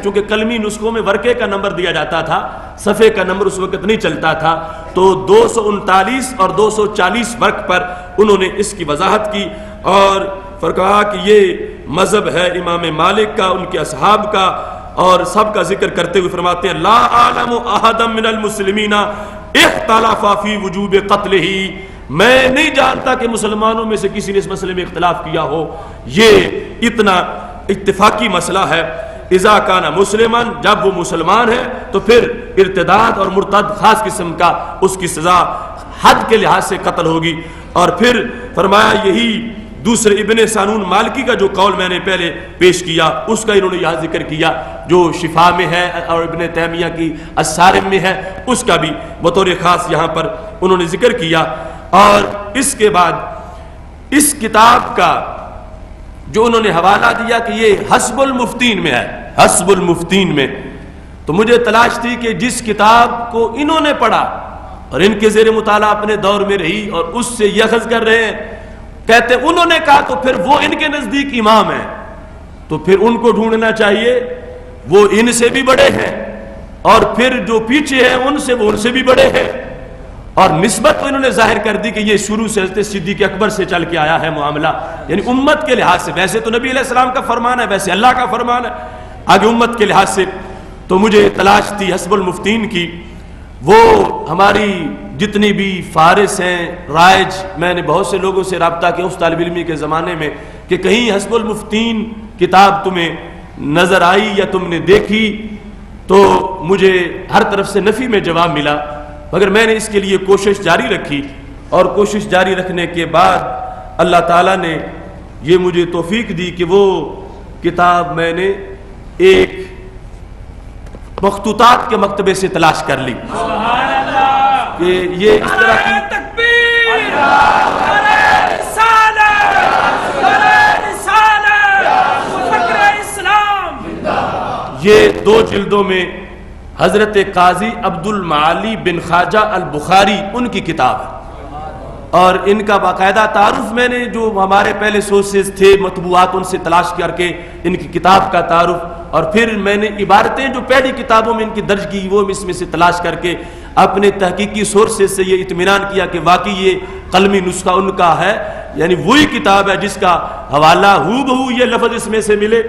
چونکہ قلمی نسخوں میں ورقے کا نمبر دیا جاتا تھا، صفحے کا نمبر اس وقت نہیں چلتا تھا، تو 239 اور 240 ورق پر انہوں نے اس کی وضاحت کی اور کہا کہ یہ مذہب ہے امام مالک کا، ان کے اصحاب کا، اور سب کا ذکر کرتے ہوئے فرماتے ہیں لا اعلم احدا من المسلمین اختلف فی وجوب قتلہ، میں نہیں جانتا کہ مسلمانوں میں سے کسی نے اس مسئلے میں اختلاف کیا ہو، یہ اتنا اتفاقی مسئلہ ہے۔ اذا کان مسلمان، جب وہ مسلمان ہے تو پھر ارتداد اور مرتد خاص قسم کا اس کی سزا حد کے لحاظ سے قتل ہوگی۔ اور پھر فرمایا یہی دوسرے ابن سانون مالکی کا جو قول میں نے پہلے پیش کیا اس کا انہوں نے یہاں ذکر کیا، جو شفا میں ہے اور ابن تیمیہ کی الصارم میں ہے، اس کا بھی بطور خاص یہاں پر انہوں نے ذکر کیا۔ اور اس کے بعد اس کتاب کا جو انہوں نے حوالہ دیا کہ یہ حسب المفتین میں ہے، حسب المفتین میں، تو مجھے تلاش تھی کہ جس کتاب کو انہوں نے پڑھا اور ان کے زیر مطالعہ اپنے دور میں رہی اور اس سے یہ اخذ کر رہے ہیں، کہتے انہوں نے کہا تو پھر وہ ان کے نزدیک امام ہیں، تو پھر ان کو ڈھونڈنا چاہیے، وہ ان سے بھی بڑے ہیں، اور پھر جو پیچھے ہیں ان سے وہ ان سے بھی بڑے ہیں، اور نسبت تو انہوں نے ظاہر کر دی کہ یہ شروع سے حضرت صدیق اکبر سے چل کے آیا ہے معاملہ، یعنی امت کے لحاظ سے، ویسے تو نبی علیہ السلام کا فرمان ہے، ویسے اللہ کا فرمان ہے، آگے امت کے لحاظ سے تو مجھے تلاش تھی حسب المفتین کی۔ وہ ہماری جتنی بھی فارس ہیں رائج، میں نے بہت سے لوگوں سے رابطہ کیا اس طالب علمی کے زمانے میں کہ کہیں حسب المفتین کتاب تمہیں نظر آئی یا تم نے دیکھی، تو مجھے ہر طرف سے نفی میں جواب ملا، مگر میں نے اس کے لیے کوشش جاری رکھی، اور کوشش جاری رکھنے کے بعد اللہ تعالیٰ نے یہ مجھے توفیق دی کہ وہ کتاب میں نے ایک مخطوطات کے مکتبے سے تلاش کر لی کہ یہ اس طرح کی یہ 2 جلدوں میں حضرت قاضی عبد المعالی بن خواجہ البخاری ان کی کتاب ہے، اور ان کا باقاعدہ تعارف میں نے جو ہمارے پہلے سورسز تھے مطبوعات ان سے تلاش کر کے ان کی کتاب کا تعارف، اور پھر میں نے عبارتیں جو پہلی کتابوں میں ان کی درج کی وہ اس میں سے تلاش کر کے اپنے تحقیقی سورسز سے یہ اطمینان کیا کہ واقعی یہ قلمی نسخہ ان کا ہے، یعنی وہی کتاب ہے جس کا حوالہ ہو بہو یہ لفظ اس میں سے ملے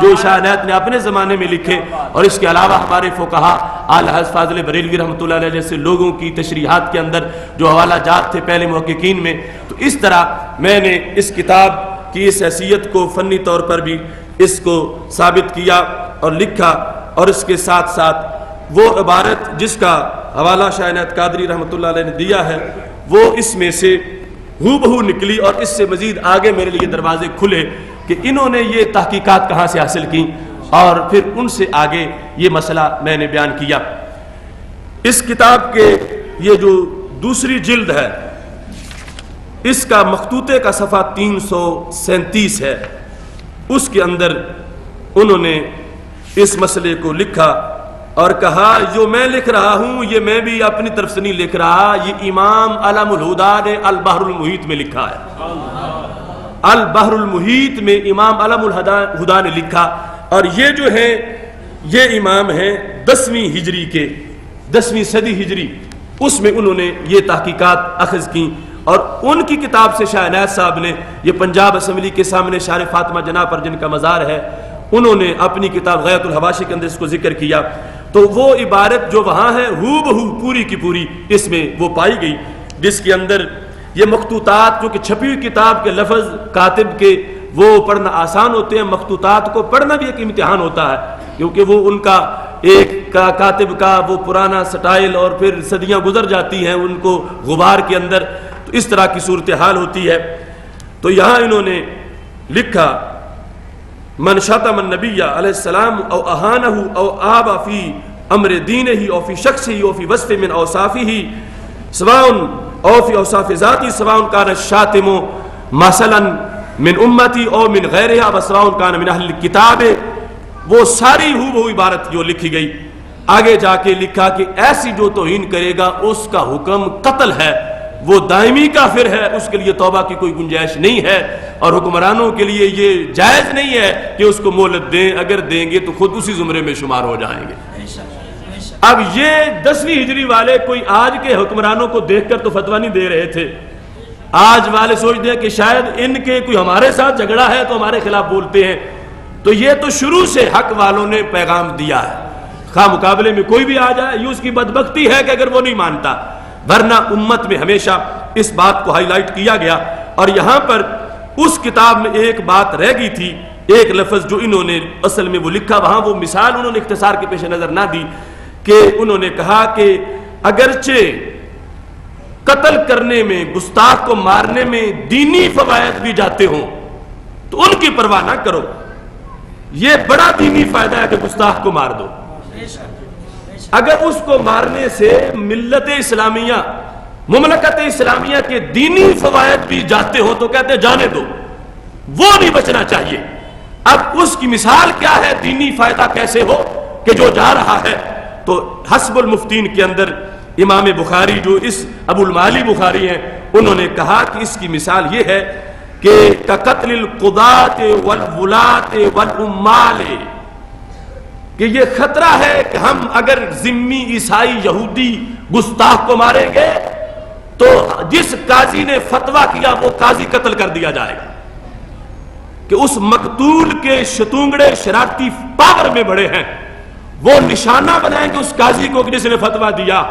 جو شاہ عنایت نے اپنے زمانے میں لکھے، اور اس کے علاوہ ہمارے فقہا اعلی حضرت فاضل بریلوی رحمۃ اللہ علیہ جیسے لوگوں کی تشریحات کے اندر جو حوالہ جات تھے پہلے محققین میں، تو اس طرح میں نے اس کتاب کی اس حیثیت کو فنی طور پر بھی اس کو ثابت کیا اور لکھا، اور اس کے ساتھ ساتھ وہ عبارت جس کا حوالہ شاہ عنایت قادری رحمۃ اللہ علیہ نے دیا ہے وہ اس میں سے ہو بہو نکلی، اور اس سے مزید آگے میرے لیے دروازے کھلے کہ انہوں نے یہ تحقیقات کہاں سے حاصل کی، اور پھر ان سے آگے یہ مسئلہ میں نے بیان کیا۔ اس کتاب کے یہ جو دوسری جلد ہے اس کا مخطوطے کا صفحہ 337 ہے، اس کے اندر انہوں نے اس مسئلے کو لکھا اور کہا جو میں لکھ رہا ہوں یہ میں بھی اپنی طرف سے نہیں لکھ رہا، یہ امام علم الہدا نے البحر المحیط میں لکھا ہے، البحر المحیط میں امام علم الہدا نے لکھا، اور یہ جو ہے یہ امام ہیں 10ویں ہجری کے، 10ویں صدی ہجری، اس میں انہوں نے یہ تحقیقات اخذ کی، اور ان کی کتاب سے شاہ عنایت صاحب نے یہ پنجاب اسمبلی کے سامنے شار فاطمہ جناح پر جن کا مزار ہے انہوں نے اپنی کتاب غیرت الحواشی کے اندر اس کو ذکر کیا، تو وہ عبارت جو وہاں ہے ہو بہو پوری کی پوری اس میں وہ پائی گئی، جس کے اندر یہ مخطوطات جو کہ چھپی ہوئی کتاب کے لفظ کاتب کے وہ پڑھنا آسان ہوتے ہیں، مخطوطات کو پڑھنا بھی ایک امتحان ہوتا ہے، کیونکہ وہ ان کا ایک کاتب کا وہ پرانا سٹائل اور پھر صدیاں گزر جاتی ہیں ان کو غبار کے اندر، تو اس طرح کی صورتحال ہوتی ہے۔ تو یہاں انہوں نے لکھا من شتم النبی علیہ السلام او اہانہ او آب فی امر دینہ او فی شخصہ او فی وصف من اوصافہ سواء او فی اوصاف ذاتی سواء کان الشاتم مثلا من امتی او من غیرہا وسواء کان من اہل الکتاب، وہ ساری ہو وہ عبارت جو لکھی گئی، آگے جا کے لکھا کہ ایسی جو توہین کرے گا اس کا حکم قتل ہے، وہ دائمی کافر ہے، اس کے لیے توبہ کی کوئی گنجائش نہیں ہے، اور حکمرانوں کے لیے یہ جائز نہیں ہے کہ اس کو مہلت دیں، اگر دیں گے تو خود اسی زمرے میں شمار ہو جائیں گے۔ اب یہ 10ویں ہجری والے کوئی آج کے حکمرانوں کو دیکھ کر تو فتویٰ نہیں دے رہے تھے، آج والے سوچتے ہیں کہ شاید ان کے کوئی ہمارے ساتھ جھگڑا ہے تو ہمارے خلاف بولتے ہیں، تو یہ تو شروع سے حق والوں نے پیغام دیا ہے، خواہ مقابلے میں کوئی بھی آ جائے، یہ اس کی بدبختی ہے کہ اگر وہ نہیں مانتا، ورنہ امت میں ہمیشہ اس بات کو ہائی لائٹ کیا گیا۔ اور یہاں پر اس کتاب میں ایک بات رہ گئی تھی، ایک لفظ جو انہوں نے اصل میں وہ لکھا، وہاں وہ مثال انہوں نے اختصار کے پیش نظر نہ دی، کہ انہوں نے کہا کہ اگرچہ قتل کرنے میں، گستاخ کو مارنے میں دینی فوائد بھی جاتے ہوں تو ان کی پرواہ نہ کرو، یہ بڑا دینی فائدہ ہے کہ گستاخ کو مار دو، اگر اس کو مارنے سے ملت اسلامیہ، مملکت اسلامیہ کے دینی فوائد بھی جاتے ہو تو کہتے ہیں جانے دو، وہ نہیں بچنا چاہیے۔ اب اس کی مثال کیا ہے، دینی فائدہ کیسے ہو کہ جو جا رہا ہے؟ تو حسب المفتین کے اندر امام بخاری جو اس ابو المعالی بخاری ہیں، انہوں نے کہا کہ اس کی مثال یہ ہے کہ قتل القضاة والولاة والعمال، کہ یہ خطرہ ہے کہ ہم اگر ذمی عیسائی یہودی گستاخ کو ماریں گے تو جس قاضی نے فتویٰ کیا وہ قاضی قتل کر دیا جائے گا، کہ اس مقتول کے شتونگڑے شرارتی پاور میں بڑے ہیں، وہ نشانہ بنائیں گے اس قاضی کو جس نے فتویٰ دیا،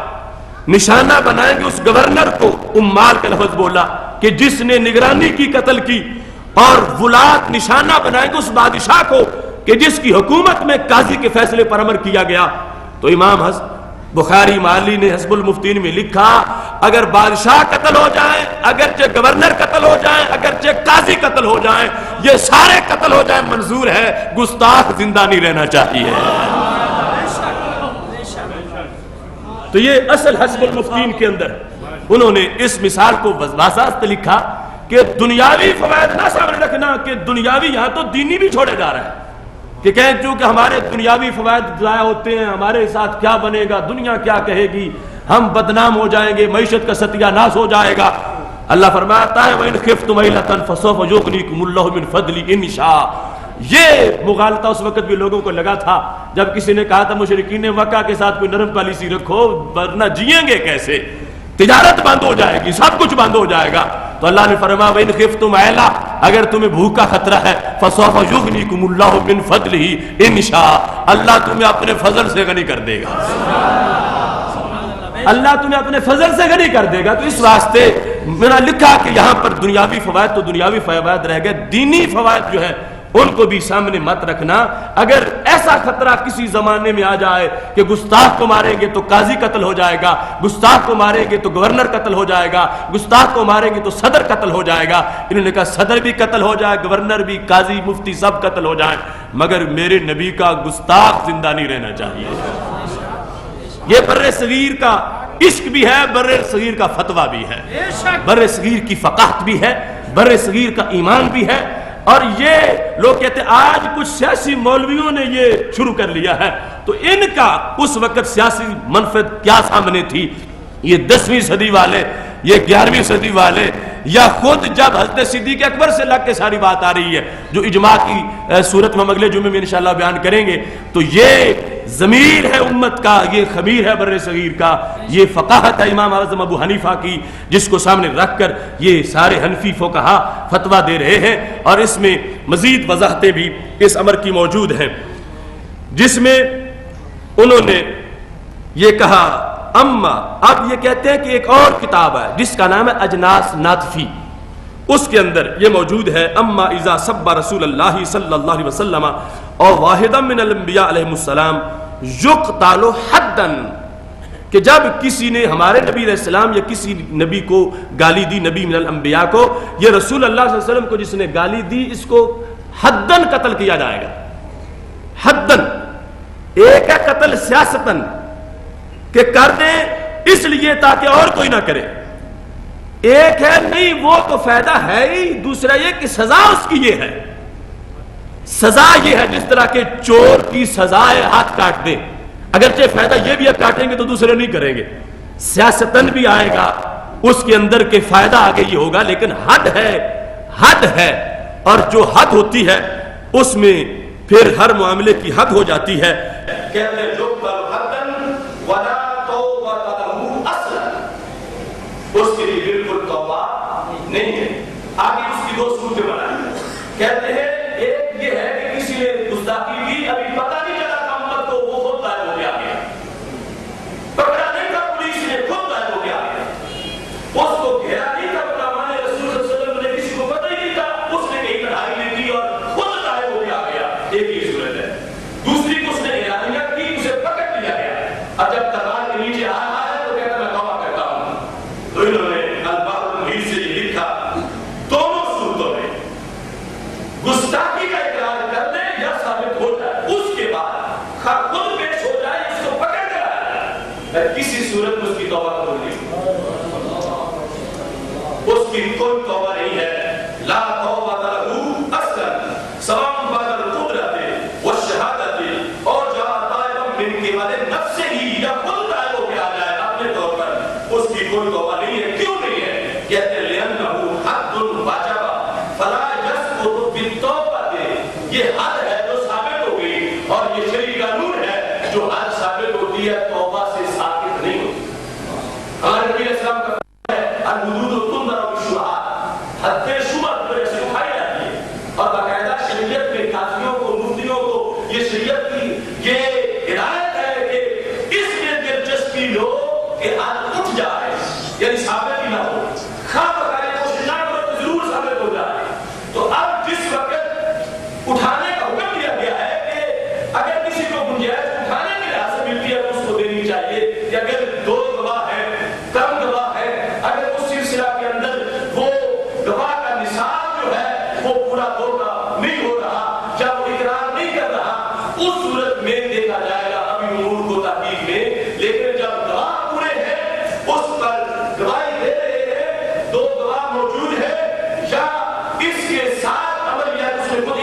نشانہ بنائیں گے اس گورنر کو، عمال کا لفظ بولا کہ جس نے نگرانی کی قتل کی، اور ولات نشانہ بنائیں گے اس بادشاہ کو کہ جس کی حکومت میں قاضی کے فیصلے پر عمل کیا گیا۔ تو امام بخاری معالی نے حسب المفتین میں لکھا، اگر بادشاہ قتل ہو جائیں، اگرچہ گورنر قتل ہو جائیں، اگرچہ قاضی قتل ہو جائیں، یہ سارے قتل ہو جائیں منظور ہے، گستاخ زندہ نہیں رہنا چاہیے۔ تو یہ اصل حسب المفتین کے اندر انہوں نے اس مثال کو وضاحت لکھا کہ دنیاوی فوائد نہ سامنے رکھنا کہ دنیاوی، یہاں تو دینی بھی چھوڑے جا رہے ہیں کہ کہیں چونکہ ہمارے دنیاوی فوائد ضائع ہوتے ہیں، ہمارے ساتھ کیا بنے گا، دنیا کیا کہے گی، ہم بدنام ہو جائیں گے، معیشت کا ستیہ ناش ہو جائے گا۔ اللہ فرماتا ہے وَإِنْ خِفْتُمْ عَيْلَةً فَسَوْفَ يُغْنِيكُمُ اللَّهُ مِنْ فَضْلِهِ إِنْ شَاءَ۔ یہ مغالطہ اس وقت بھی لوگوں کو لگا تھا جب کسی نے کہا تھا مشرکین مکہ کے ساتھ کوئی نرم پالیسی رکھو ورنہ جئیں گے کیسے، تجارت بند ہو جائے گی، سب کچھ بند ہو جائے گا۔ تو اللہ نے فرمایا وَإِنْ خِفْتُمْ عَيْلَةً، اگر تمہیں بھوک کا خطرہ ہے، فَسَوْفَ يُغْنِيكُمُ اللَّهُ مِنْ فَضْلِهِ إِنْ شَاءَ، اللہ تمہیں اپنے فضل سے غنی کر دے گا، اللہ تمہیں اپنے فضل سے غنی کر دے گا۔ تو اس واسطے میں نے لکھا کہ یہاں پر دنیاوی فوائد تو دنیاوی فوائد رہ گئے، دینی فوائد جو ہے ان کو بھی سامنے مت رکھنا۔ اگر ایسا خطرہ کسی زمانے میں آ جائے کہ گستاخ کو ماریں گے تو قاضی قتل ہو جائے گا، گستاخ کو ماریں گے تو گورنر قتل ہو جائے گا، گستاخ کو ماریں گے تو صدر قتل ہو جائے گا، انہوں نے کہا صدر بھی قتل ہو جائے، گورنر بھی، قاضی، مفتی سب قتل ہو جائیں، مگر میرے نبی کا گستاخ زندہ نہیں رہنا چاہیے۔ یہ بر صغیر کا عشق بھی ہے، بر صغیر کا فتویٰ بھی ہے، بر صغیر کی فقاہت بھی ہے، بر صغیر کا ایمان بھی ہے۔ اور یہ لوگ کہتے ہیں آج کچھ سیاسی مولویوں نے یہ شروع کر لیا ہے، تو ان کا اس وقت سیاسی منفعت کیا سامنے تھی؟ یہ 10ویں صدی والے، یہ 11ویں صدی والے، یا خود جب حضرت صدیق اکبر سے لگ کے ساری بات آ رہی ہے جو اجماع کی صورت میں ہم اگلے جمعے میں انشاءاللہ بیان کریں گے، تو یہ ضمیر ہے امت کا، یہ خمیر ہے بر صغیر کا، یہ فقاہت ہے امام اعظم ابو حنیفہ کی، جس کو سامنے رکھ کر یہ سارے حنفی فقہا فتویٰ دے رہے ہیں۔ اور اس میں مزید وضاحتیں بھی اس امر کی موجود ہیں، جس میں انہوں نے یہ کہا اما، اب یہ کہتے ہیں کہ ایک اور کتاب ہے جس کا نام ہے اجناس ناطفی، اس کے اندر یہ موجود ہے اما اذا سب رسول اللہ صلی اللہ علیہ وسلم اور واحدا من الانبیاء علیہ السلام یقتل حدا، کہ جب کسی نے ہمارے نبی علیہ السلام یا کسی نبی کو گالی دی، نبی من الانبیاء کو، یہ رسول اللہ صلی اللہ علیہ وسلم کو جس نے گالی دی، اس کو حدن قتل کیا جائے گا۔ حدن ایک ہے قتل سیاستن کہ کر دیں اس لیے تاکہ اور کوئی نہ کرے، ایک ہے نہیں وہ تو فائدہ ہے ہی، دوسرا یہ کہ سزا اس کی یہ ہے، سزا یہ ہے جس طرح کے چور کی سزا ہے ہاتھ کاٹ دیں، اگرچہ فائدہ یہ بھی ہے کاٹیں گے تو دوسرے نہیں کریں گے، سیاستن بھی آئے گا، اس کے اندر کے فائدہ آگے یہ ہوگا، لیکن حد ہے، اور جو حد ہوتی ہے اس میں پھر ہر معاملے کی حد ہو جاتی ہے. کہتے ہیں اس کے لیے بالکل توبہ نہیں ہے. آگے اس کی 2 صورتیں بنائی. کہتے ہیں ایک یہ ہے کہ کسی نے گستاخی کی، ابھی پتہ نہیں چلا تھا امت کو، وہ خود غائب ہو گیا، پکڑا نہیں تھا پولیس نے، خود غائب ہو گیا. اس کو گھیرا نہیں تھا علماء نے، رسول صلی اللہ علیہ وسلم نے، کسی کو پتہ ہی نہیں تھا، اس نے کہیں لڑائی نہیں کی اور خود غائب ہو گیا. ایک یہ صورت ہے. دوسری کو اس نے اعلانیہ کی، اسے پکڑ لیا گیا، اور جب تلوار کے نیچے آ رہا ہے تو کہتا میں توبہ کرتا ہوں. تو انہوں نے الباب المحیط سے یہ لکھا، دونوں صورتوں میں گستاخی کا اقرار کر لے یا ثابت ہو جائے، اس کے بعد خود پیش ہو جائے، اس کو پکڑ کر آیا، کسی صورت میں اس کی توبہ قبول نہیں، اس کی کوئی توبہ نہیں ہے. لا توبہ لہ اصلا سواء بعد القدرۃ والشہادۃ اور جاء طائبا من قبل نفسہ، یا خود غائب ہو کے آ جائے اپنے طور پر، اس کی کوئی توبہ نہیں ہے. کیوں نہیں ہے؟ کہتے لأنہ حد واجب فلا یسقط بالتوبۃ، یہ حد ہے جو ثابت ہو گئی، اور یہ شرعی قانون ہے جو حد ثابت ہوتی ہے توبہ سے ساقط نہیں ہوتی. ہمارے نبی اسلام کا الحدود تنظر بالشبہات، حد شبہ پر ایسے اٹھائی جاتی ہے، اور باقاعدہ شریعت میں قاضیوں کو، مفتیوں کو یہ شریعت کی یہ ہدایت ہے کہ اس میں دلچسپی لو کہ حد اٹھ جائے، یعنی ثابت ہی نہ ہو، خواہ بغیر کوشش نہ کرو تو ضرور ثابت ہو جائے. تو اب جس وقت اٹھانے کا حکم دیا گیا ہے کہ اگر کسی کو گنجائش اٹھانے کی لحاظ سے ملتی ہے تو اس کو دینی چاہیے، یا اگر 2 گواہ ہیں، کم گواہ ہے، اگر اس سلسلہ کے اندر وہ گواہ کا نصاب جو ہے وہ پورا ہوگا نہیں ہو رہا، یا وہ اقرار نہیں کر رہا، اس صورت میں دیکھا جائے گا ابھی امور کو تحقیق میں. لیکن جب گواہ پورے ہیں، اس پر گواہی دے رہے ہیں، 2 گواہ موجود ہیں، یا اس کے ساتھ عمل یا اس میں خود